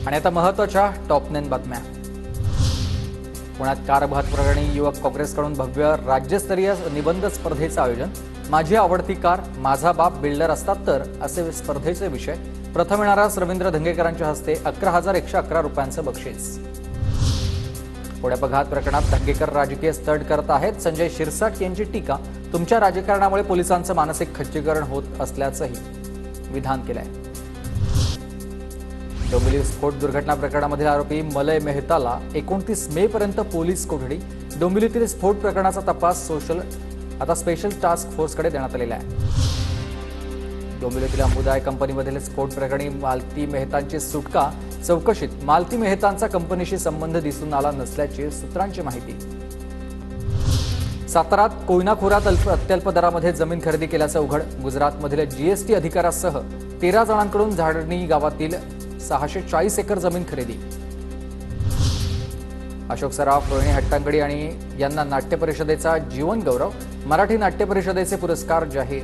आणि आता महत्त्वाच्या टॉप 9 बातम्या। पुण्यात कार अपघात प्रकरणी युवक काँग्रेसकडून भव्य राज्यस्तरीय निबंध स्पर्धेचं आयोजन। माझी आवडती कार, माझा बाप बिल्डर असतात तर असे स्पर्धेचे विषय। प्रथम येणारा रवींद्र धंगेकरांच्या हस्ते 11,111 रुपयांचं बक्षीस। पुणे अपघात प्रकरणात धंगेकर राजकीय स्टंट करत आहेत। संजय शिरसाट यांची टीका, तुमच्या राजकारणामुळे पोलिसांचं मानसिक खच्चीकरण होत असल्याचंही विधान केलंय। डोंबिवली स्फोट दुर्घटना प्रकरणामधील आरोपी मलय मेहताला 29 मे पर्यंत पोलीस कोठडी। डोंबिवलीतील स्फोट प्रकरणाचा तपास स्पेशल टास्क फोर्सकडे देण्यात आलेला आहे। डोंबिवलीतील अंबुदाय कंपनीमधील स्फोट प्रकरणी मालती मेहतांची सुटका। चौकशीत मालती मेहतांचा कंपनीशी संबंध दिसून आला नसल्याची सूत्रांची माहिती। सातारात कोयना खोऱ्यात अत्यल्प दरामध्ये जमीन खरेदी केल्याचं उघड। गुजरातमधील जीएसटी अधिकाऱ्यासह 13 जणांकडून झाडणी गावातील 640 एकर जमीन खरेदी। अशोक सराफ, रोहिणी हट्टांगडी आणि यांना नाट्य परिषदेचा जीवन गौरव। मराठी नाट्य परिषदेचे पुरस्कार जाहीर।